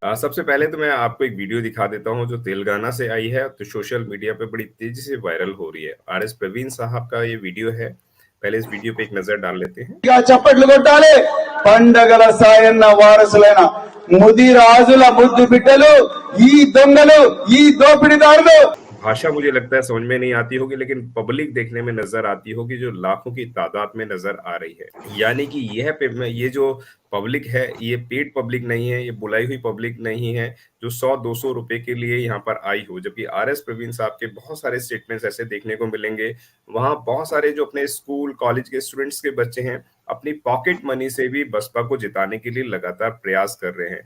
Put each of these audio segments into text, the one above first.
सबसे पहले तो मैं आपको एक वीडियो दिखा देता हूँ जो तेलंगाना से आई है, तो सोशल मीडिया पे बड़ी तेजी से वायरल हो रही है। आर एस प्रवीण साहब का ये वीडियो है। पहले इस वीडियो पे एक नजर डाल लेते हैं। చప్పట్లు కొట్టాలి. పండగల సాయన్న వారసులైన ముదిరాజుల ముద్దు బిడ్డలు ఈ దొంగలు ఈ దోపిడీదారులు भाषा मुझे लगता है समझ में नहीं आती होगी, लेकिन पब्लिक देखने में नजर आती होगी जो लाखों की तादाद में नजर आ रही है। यानी कि ये जो पब्लिक है, ये पेड पब्लिक नहीं है, ये बुलाई हुई पब्लिक नहीं है जो 100-200 रुपए के लिए यहाँ पर आई हो। जबकि आर एस प्रवीण साहब के बहुत सारे स्टेटमेंट्स ऐसे देखने को मिलेंगे। वहां बहुत सारे जो अपने स्कूल कॉलेज के स्टूडेंट्स के बच्चे हैं, अपनी पॉकेट मनी से भी बसपा को जिताने के लिए लगातार प्रयास कर रहे हैं।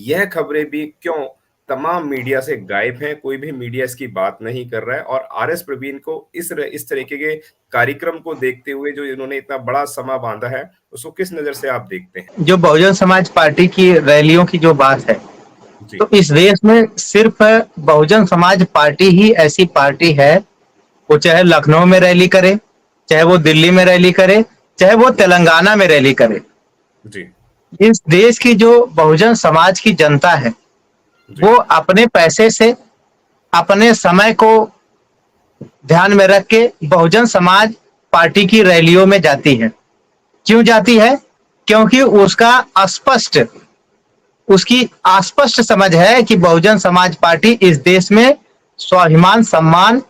यह खबरें भी क्यों तमाम मीडिया से गायब हैं, कोई भी मीडिया इसकी बात नहीं कर रहा है। और आर एस प्रवीण को इस तरीके के कार्यक्रम को देखते हुए जो इन्होंने इतना बड़ा समा बांधा है, उसको किस नजर से आप देखते हैं? जो बहुजन समाज पार्टी की रैलियों की जो बात है, तो इस देश में सिर्फ बहुजन समाज पार्टी ही ऐसी पार्टी है, वो चाहे लखनऊ में रैली करे, चाहे वो दिल्ली में रैली करे, चाहे वो तेलंगाना में रैली करे। जी। इस देश की जो बहुजन समाज की जनता है, वो अपने पैसे से अपने समय को ध्यान में रख के बहुजन समाज पार्टी की रैलियों में जाती है। क्यों जाती है? क्योंकि उसकी स्पष्ट समझ है कि बहुजन समाज पार्टी इस देश में स्वाभिमान सम्मान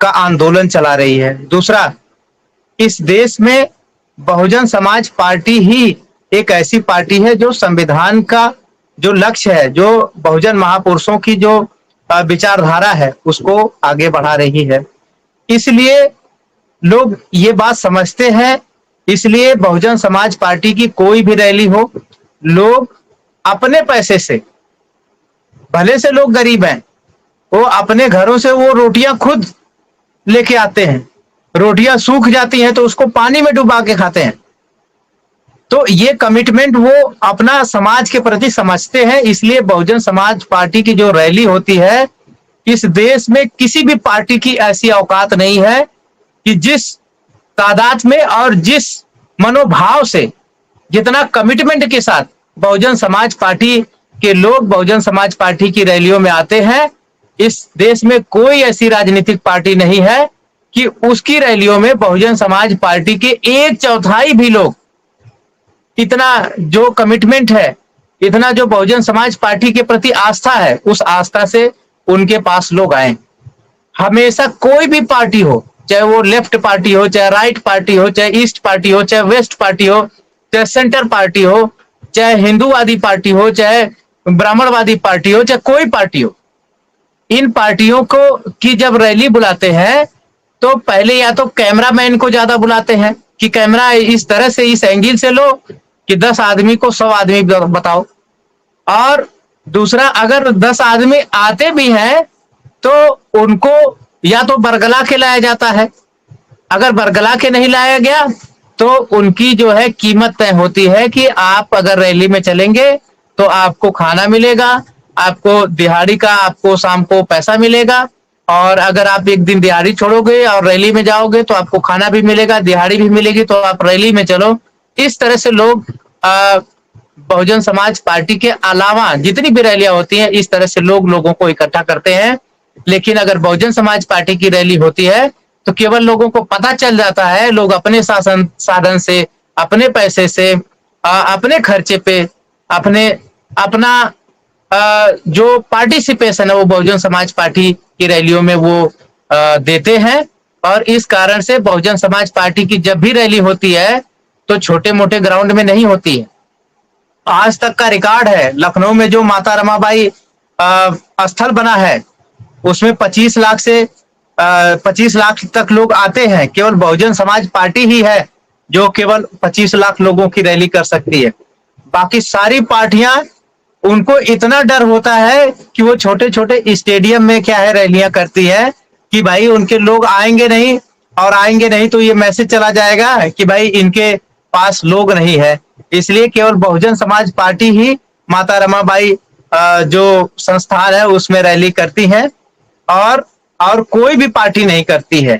का आंदोलन चला रही है। दूसरा, इस देश में बहुजन समाज पार्टी ही एक ऐसी पार्टी है जो संविधान का जो लक्ष्य है, जो बहुजन महापुरुषों की जो विचारधारा है, उसको आगे बढ़ा रही है। इसलिए लोग ये बात समझते हैं, इसलिए बहुजन समाज पार्टी की कोई भी रैली हो, लोग अपने पैसे से, भले से लोग गरीब हैं, वो अपने घरों से वो रोटियां खुद लेके आते हैं। रोटियां सूख जाती हैं तो उसको पानी में डुबा के खाते हैं। तो ये कमिटमेंट वो अपना समाज के प्रति समझते हैं। इसलिए बहुजन समाज पार्टी की जो रैली होती है, इस देश में किसी भी पार्टी की ऐसी औकात नहीं है कि जिस तादाद में और जिस मनोभाव से, जितना कमिटमेंट के साथ बहुजन समाज पार्टी के लोग बहुजन समाज पार्टी की रैलियों में आते हैं, इस देश में कोई ऐसी राजनीतिक पार्टी नहीं है कि उसकी रैलियों में बहुजन समाज पार्टी के 1/4 भी लोग, इतना जो कमिटमेंट है, इतना जो बहुजन समाज पार्टी के प्रति आस्था है, उस आस्था से उनके पास लोग आए। हमेशा कोई भी पार्टी हो, चाहे वो लेफ्ट पार्टी हो, चाहे राइट पार्टी हो, चाहे ईस्ट पार्टी हो, चाहे वेस्ट पार्टी हो, चाहे सेंटर पार्टी हो, चाहे हिंदूवादी पार्टी हो, चाहे ब्राह्मणवादी पार्टी हो, चाहे कोई पार्टी हो, इन पार्टियों को की जब रैली बुलाते हैं तो पहले या तो कैमरामैन को ज्यादा बुलाते हैं कि कैमरा इस तरह से, इस एंगल से लो कि 10 आदमी को 100 आदमी बताओ। और दूसरा, अगर 10 आदमी आते भी हैं तो उनको या तो बरगला के लाया जाता है, अगर बरगला के नहीं लाया गया तो उनकी जो है कीमत तय होती है कि आप अगर रैली में चलेंगे तो आपको खाना मिलेगा, आपको दिहाड़ी का, आपको शाम को पैसा मिलेगा, और अगर आप एक दिन दिहाड़ी छोड़ोगे और रैली में जाओगे तो आपको खाना भी मिलेगा, दिहाड़ी भी मिलेगी, तो आप रैली में चलो। इस तरह से लोग बहुजन समाज पार्टी के अलावा जितनी भी रैलियां होती हैं, इस तरह से लोगों को इकट्ठा करते हैं। लेकिन अगर बहुजन समाज पार्टी की रैली होती है तो केवल लोगों को पता चल जाता है, लोग अपने साधन से, अपने पैसे से, अपने खर्चे पे, अपना जो पार्टिसिपेशन है वो बहुजन समाज पार्टी की रैलियों में वो देते हैं। और इस कारण से बहुजन समाज पार्टी की जब भी रैली होती है तो छोटे मोटे ग्राउंड में नहीं होती है। आज तक का रिकॉर्ड है, लखनऊ में जो माता रमाबाई स्थल बना है, उसमें 25 लाख तक लोग आते हैं। केवल बहुजन समाज पार्टी ही है जो केवल 25 लाख लोगों की रैली कर सकती है। बाकी सारी पार्टियां, उनको इतना डर होता है कि वो छोटे छोटे स्टेडियम में क्या है रैलियां करती है कि भाई उनके लोग आएंगे नहीं, और आएंगे नहीं तो ये मैसेज चला जाएगा कि भाई इनके पास लोग नहीं है। इसलिए केवल बहुजन समाज पार्टी ही माता रमाबाई जो संस्थान है उसमें रैली करती है, और कोई भी पार्टी नहीं करती है।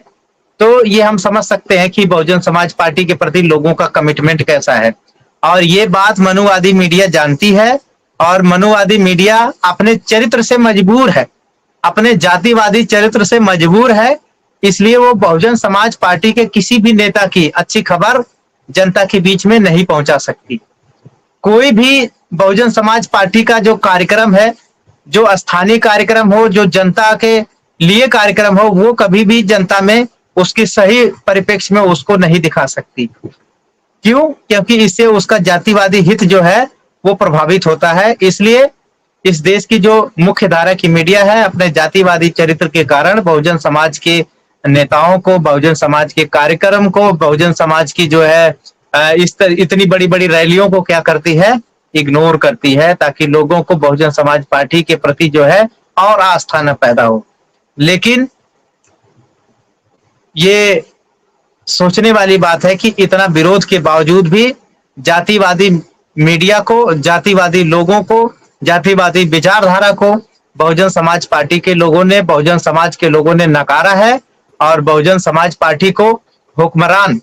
तो ये हम समझ सकते हैं कि बहुजन समाज पार्टी के प्रति लोगों का कमिटमेंट कैसा है। और ये बात मनुवादी मीडिया जानती है, और मनुवादी मीडिया अपने चरित्र से मजबूर है, अपने जातिवादी चरित्र से मजबूर है, इसलिए वो बहुजन समाज पार्टी के किसी भी नेता की अच्छी खबर जनता के बीच में नहीं पहुंचा सकती। कोई भी बहुजन समाज पार्टी का जो कार्यक्रम है, जो स्थानीय कार्यक्रम हो, जो जनता के लिए कार्यक्रम हो, वो कभी भी जनता में उसकी सही परिप्रेक्ष्य में उसको नहीं दिखा सकती। क्यों? क्योंकि इससे उसका जातिवादी हित जो है वो प्रभावित होता है। इसलिए इस देश की जो मुख्य धारा की मीडिया है, अपने जातिवादी चरित्र के कारण बहुजन समाज के नेताओं को, बहुजन समाज के कार्यक्रम को, बहुजन समाज की जो है इतनी बड़ी-बड़ी रैलियों को क्या करती है? इग्नोर करती है, ताकि लोगों को बहुजन समाज पार्टी के प्रति जो है और आस्था न पैदा हो। लेकिन ये सोचने वाली बात है कि इतना विरोध के बावजूद भी जातिवादी मीडिया को, जातिवादी लोगों को, जातिवादी विचारधारा को बहुजन समाज पार्टी के लोगों ने, बहुजन समाज के लोगों ने नकारा है और बहुजन समाज पार्टी को हुक्मरान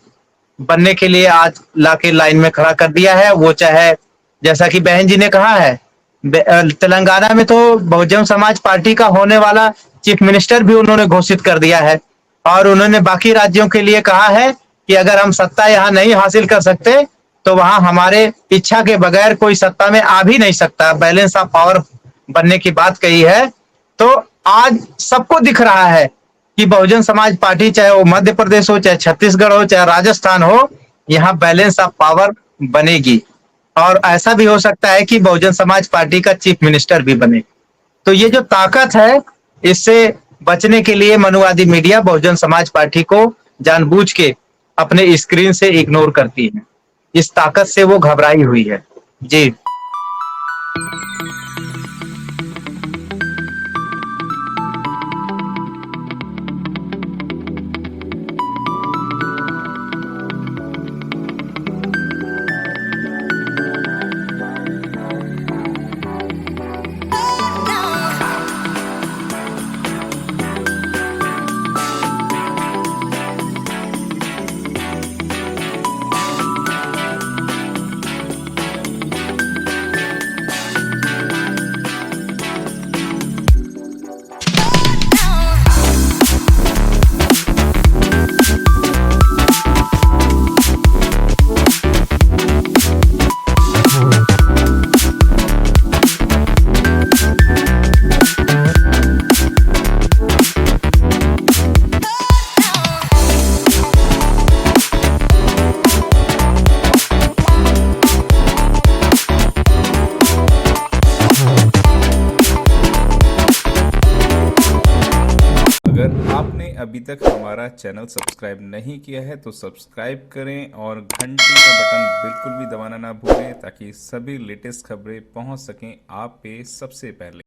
बनने के लिए आज लाके लाइन में खड़ा कर दिया है। वो चाहे, जैसा कि बहन जी ने कहा है, तेलंगाना में तो बहुजन समाज पार्टी का होने वाला चीफ मिनिस्टर भी उन्होंने घोषित कर दिया है और उन्होंने बाकी राज्यों के लिए कहा है कि अगर हम सत्ता यहाँ नहीं हासिल कर सकते तो वहां हमारे इच्छा के बगैर कोई सत्ता में आ भी नहीं सकता। बैलेंस ऑफ पावर बनने की बात कही है। तो आज सबको दिख रहा है कि बहुजन समाज पार्टी, चाहे वो मध्य प्रदेश हो, चाहे छत्तीसगढ़ हो, चाहे राजस्थान हो, यहाँ बैलेंस ऑफ पावर बनेगी और ऐसा भी हो सकता है कि बहुजन समाज पार्टी का चीफ मिनिस्टर भी बने। तो ये जो ताकत है, इससे बचने के लिए मनुवादी मीडिया बहुजन समाज पार्टी को जानबूझ के अपने स्क्रीन से इग्नोर करती है। इस ताकत से वो घबराई हुई है। जी। अगर आपने अभी तक हमारा चैनल सब्सक्राइब नहीं किया है तो सब्सक्राइब करें और घंटी का बटन बिल्कुल भी दबाना ना भूलें ताकि सभी लेटेस्ट खबरें पहुंच सकें आप पे सबसे पहले।